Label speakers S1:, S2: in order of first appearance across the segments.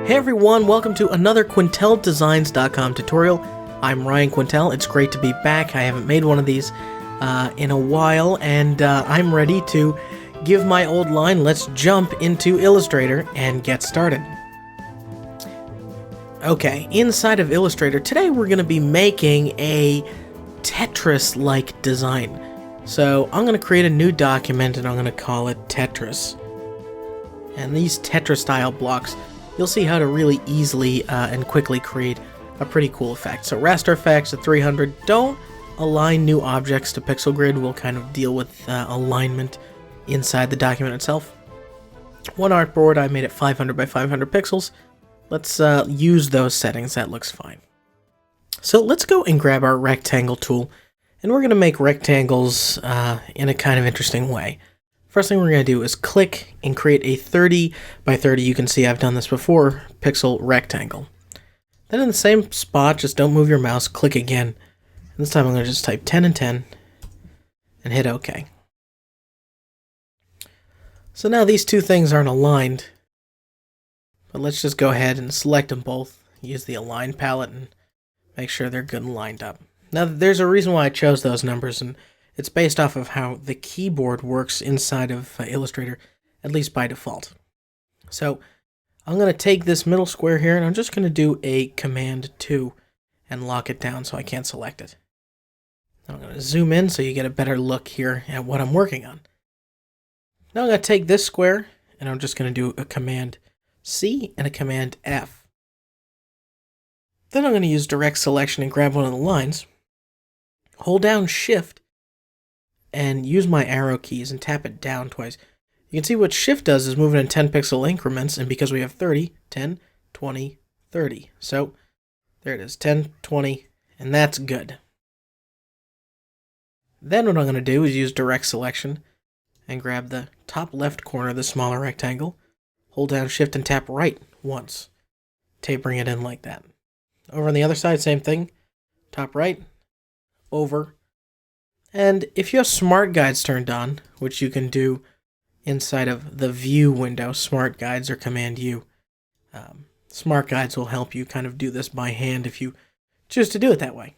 S1: Hey everyone, welcome to another QuintelDesigns.com tutorial. I'm Ryan Quintel. It's great to be back. I haven't made one of these in a while, and I'm ready to give my old line. Let's jump into Illustrator and get started. Okay, inside of Illustrator, today we're going to be making a Tetris-like design. So I'm going to create a new document and I'm going to call it Tetris. And these Tetris-style blocks, you'll see how to really easily and quickly create a pretty cool effect. So raster effects at 300. Don't align new objects to pixel grid. We'll kind of deal with alignment inside the document itself. One artboard, I made it 500 by 500 pixels. Let's use those settings. That looks fine. So let's go and grab our rectangle tool, and we're going to make rectangles in a kind of interesting way. First thing we're going to do is click and create a 30 by 30, you can see I've done this before, pixel rectangle. Then in the same spot, just don't move your mouse, click again. And this time I'm going to just type 10 and 10 and hit OK. So now these two things aren't aligned, but let's just go ahead and select them both, use the align palette and make sure they're good and lined up. Now there's a reason why I chose those numbers, and it's based off of how the keyboard works inside of Illustrator, at least by default. So I'm going to take this middle square here, and I'm just going to do a Command 2 and lock it down so I can't select it. Now I'm going to zoom in so you get a better look here at what I'm working on. Now I'm going to take this square, and I'm just going to do a Command C and a Command F. Then I'm going to use direct selection and grab one of the lines, hold down Shift, and use my arrow keys and tap it down twice. You can see what Shift does is move it in 10 pixel increments, and because we have 30, 10, 20, 30. So there it is, 10, 20, and that's good. Then what I'm going to do is use direct selection and grab the top left corner of the smaller rectangle, hold down Shift and tap right once, tapering it in like that. Over on the other side, same thing, top right, over. And if you have Smart Guides turned on, which you can do inside of the View window, Smart Guides or Command U, Smart Guides will help you kind of do this by hand if you choose to do it that way.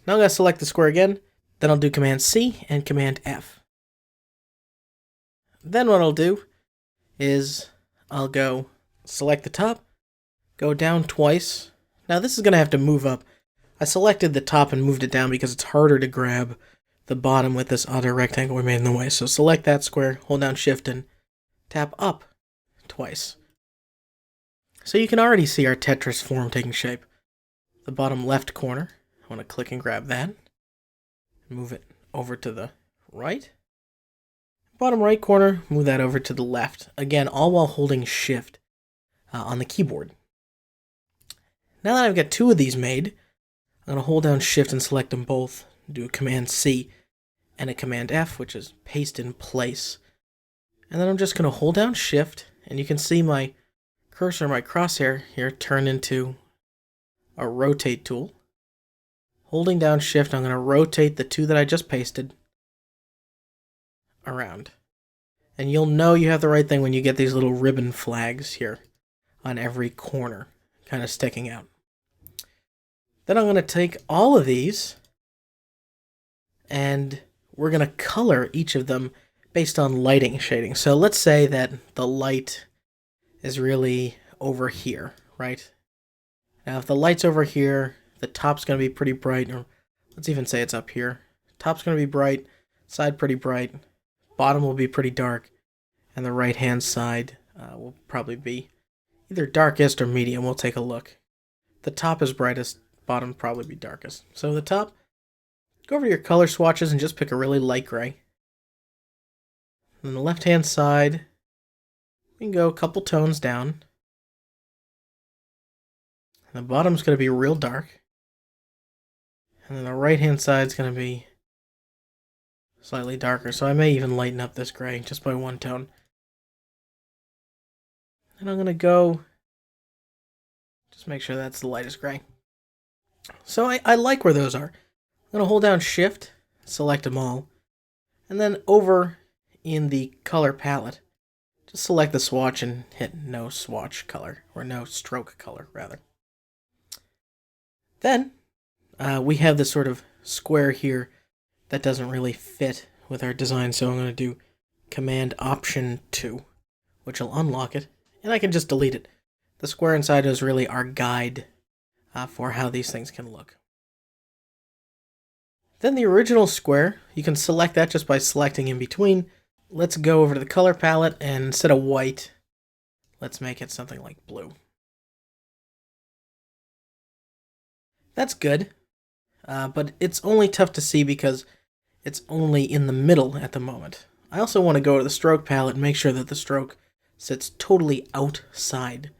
S1: Now I'm going to select the square again, then I'll do Command C and Command F. Then what I'll do is I'll go select the top, go down twice. Now this is going to have to move up. I selected the top and moved it down because it's harder to grab the bottom with this other rectangle we made in the way. So select that square, hold down Shift and tap up twice. So you can already see our Tetris form taking shape. The bottom left corner, I want to click and grab that. Move it over to the right. Bottom right corner, move that over to the left. Again, all while holding Shift on the keyboard. Now that I've got two of these made, I'm going to hold down Shift and select them both, do a Command C and a Command F, which is paste in place. And then I'm just going to hold down Shift, and you can see my cursor, my crosshair here, turn into a rotate tool. Holding down Shift, I'm going to rotate the two that I just pasted around. And you'll know you have the right thing when you get these little ribbon flags here on every corner, kind of sticking out. Then I'm going to take all of these and we're going to color each of them based on lighting shading. So let's say that the light is really over here, right? Now if the light's over here, the top's going to be pretty bright, or let's even say it's up here. Top's going to be bright, side pretty bright, bottom will be pretty dark, and the right hand side will probably be either darkest or medium. We'll take a look. The top is brightest, bottom probably be darkest. So the top, go over to your color swatches and just pick a really light gray. On the left hand side, we can go a couple tones down. And the bottom's going to be real dark. And then the right hand side is going to be slightly darker. So I may even lighten up this gray just by one tone. And I'm going to go Just make sure that's the lightest gray. So I like where those are. I'm going to hold down Shift, select them all, and then over in the color palette, just select the swatch and hit no swatch color, or no stroke color, rather. Then we have this sort of square here that doesn't really fit with our design, so I'm going to do Command Option 2, which will unlock it, and I can just delete it. The square inside is really our guide for how these things can look. Then the original square, you can select that just by selecting in between. Let's go over to the color palette, and instead of white, let's make it something like blue. That's good, but it's only tough to see because it's only in the middle at the moment. I also want to go to the stroke palette and make sure that the stroke sits totally outside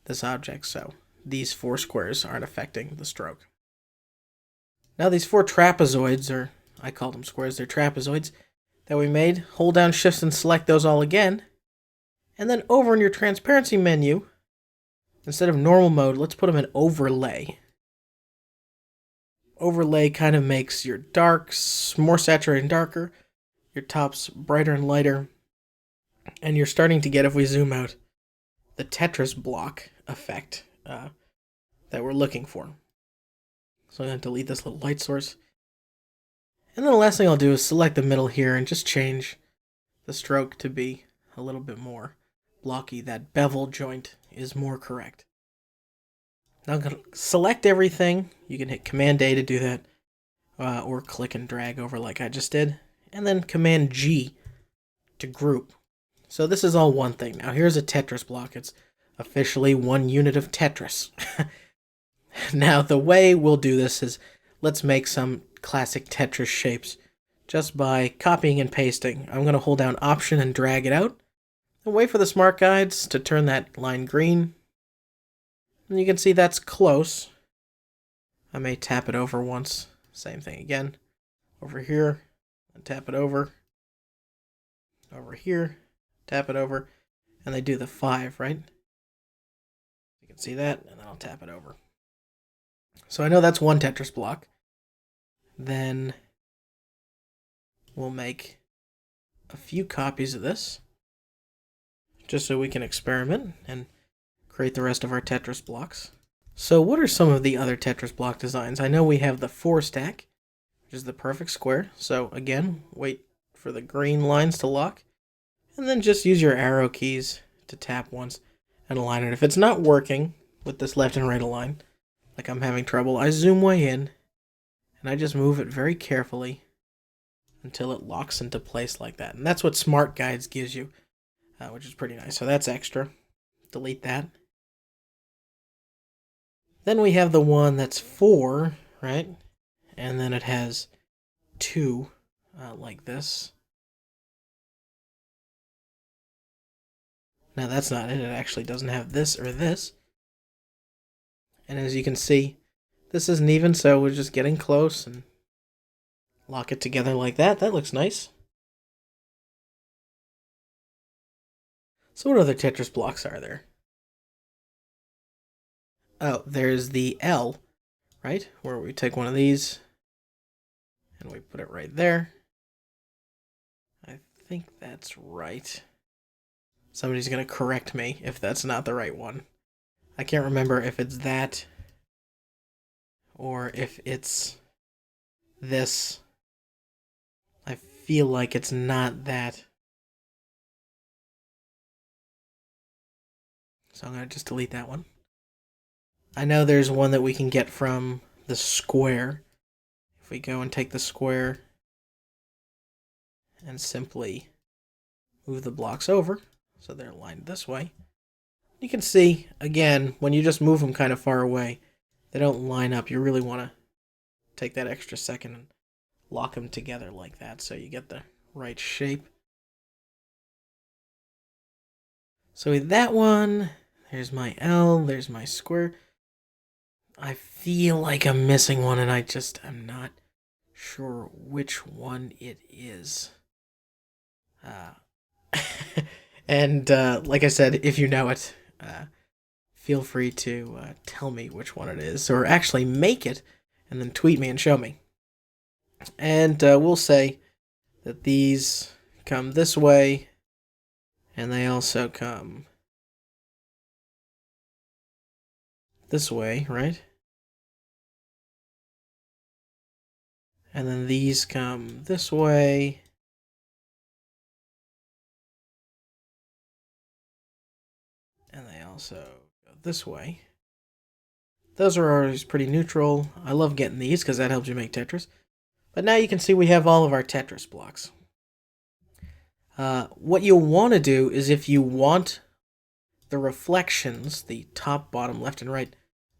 S1: this object, so these 4 squares aren't affecting the stroke. Now these 4 trapezoids, or I call them squares, they're trapezoids, that we made, hold down Shift and select those all again, and then over in your transparency menu, instead of normal mode, let's put them in overlay. Overlay kind of makes your darks more saturated and darker, your tops brighter and lighter, and you're starting to get, if we zoom out, the Tetris block effect that we're looking for. So I'm going to delete this little light source. And then the last thing I'll do is select the middle here and just change the stroke to be a little bit more blocky. That bevel joint is more correct. Now I'm going to select everything. You can hit Command A to do that, or click and drag over like I just did. And then Command G to group. So this is all one thing. Now here's a Tetris block. It's officially 1 unit of Tetris. Now the way we'll do this is, let's make some classic Tetris shapes just by copying and pasting. I'm going to hold down Option and drag it out, and wait for the smart guides to turn that line green. And you can see that's close. I may tap it over once. Same thing again. Over here, and tap it over. Over here, tap it over. And they do the 5, right? You can see that, and then I'll tap it over. So I know that's 1 Tetris block. Then we'll make a few copies of this, just so we can experiment and create the rest of our Tetris blocks. So what are some of the other Tetris block designs? I know we have the 4 stack, which is the perfect square. So again, wait for the green lines to lock, and then just use your arrow keys to tap once and align it. If it's not working with this left and right align, like I'm having trouble, I zoom way in, and I just move it very carefully until it locks into place like that. And that's what Smart Guides gives you, which is pretty nice. So that's extra. Delete that. Then we have the one that's 4, right? And then it has 2, like this. Now that's not it. It actually doesn't have this or this. And as you can see, this isn't even, so we're just getting close and lock it together like that. That looks nice. So what other Tetris blocks are there? Oh, there's the L, right? Where we take one of these and we put it right there. I think that's right. Somebody's going to correct me if that's not the right one. I can't remember if it's that or if it's this. I feel like it's not that. So I'm going to just delete that one. I know there's one that we can get from the square. If we go and take the square and simply move the blocks over so they're aligned this way, you can see, again, when you just move them kind of far away, they don't line up. You really want to take that extra second and lock them together like that so you get the right shape. So with that one, there's my L, there's my square. I feel like I'm missing one, and I'm not sure which one it is. And like I said, if you know it, feel free to tell me which one it is, or actually make it, and then tweet me and show me. And we'll say that these come this way, and they also come this way, right? And then these come this way. And they also go this way. Those are always pretty neutral. I love getting these because that helps you make Tetris. But now you can see we have all of our Tetris blocks. What you'll want to do is, if you want the reflections, the top, bottom, left, and right,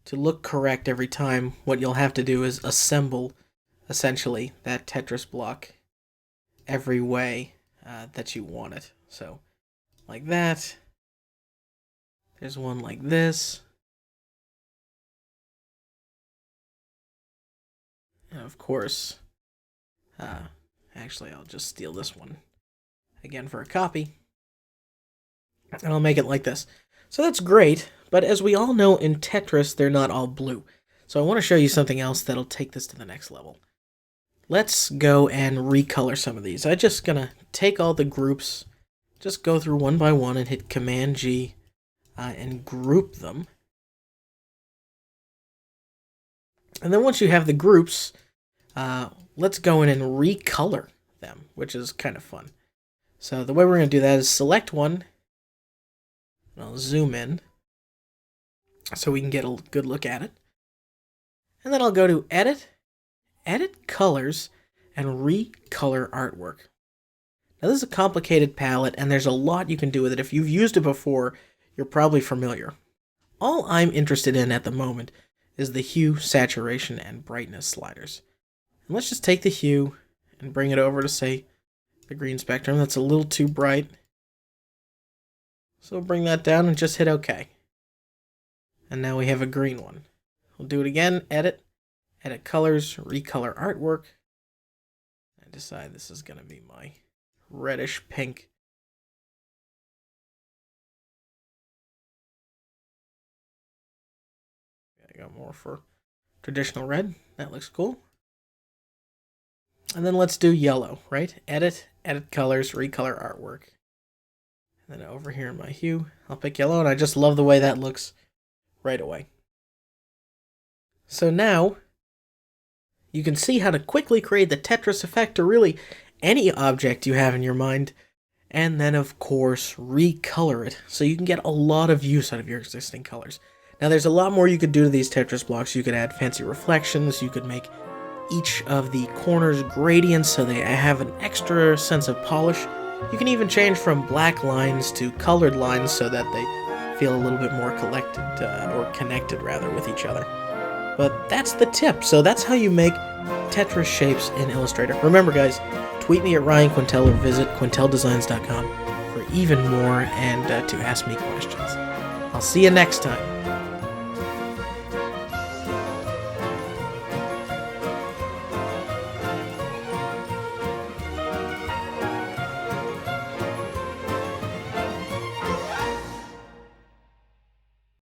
S1: to look correct every time, what you'll have to do is assemble, essentially, that Tetris block every way that you want it. So, like that. There's one like this. And of course, actually I'll just steal this one again for a copy. And I'll make it like this. So that's great, but as we all know, in Tetris, they're not all blue. So I want to show you something else that'll take this to the next level. Let's go and recolor some of these. I'm just going to take all the groups, just go through one by one and hit Command-G and group them. And then once you have the groups, let's go in and recolor them, which is kind of fun. So the way we're going to do that is select one, and I'll zoom in so we can get a good look at it. And then I'll go to Edit, Edit Colors, and Recolor Artwork. Now this is a complicated palette, and there's a lot you can do with it. If you've used it before, you're probably familiar. All I'm interested in at the moment is the hue, saturation, and brightness sliders. And let's just take the hue and bring it over to, say, the green spectrum. That's a little too bright. So bring that down and just hit OK. And now we have a green one. We'll do it again. Edit, Edit Colors, Recolor Artwork. I decide this is going to be my reddish pink. I got more for traditional red. That looks cool. And then let's do yellow, right? Edit, Edit Colors, Recolor Artwork. And then over here in my hue, I'll pick yellow, and I just love the way that looks right away. So now, you can see how to quickly create the Tetris effect to really any object you have in your mind, and then of course recolor it so you can get a lot of use out of your existing colors. Now there's a lot more you could do to these Tetris blocks. You could add fancy reflections, you could make each of the corners gradients so they have an extra sense of polish. You can even change from black lines to colored lines so that they feel a little bit more collected, or connected rather, with each other. But that's the tip. So that's how you make Tetris shapes in Illustrator. Remember guys, tweet me at Ryan Quintel or visit quinteldesigns.com for even more and to ask me questions. I'll see you next time.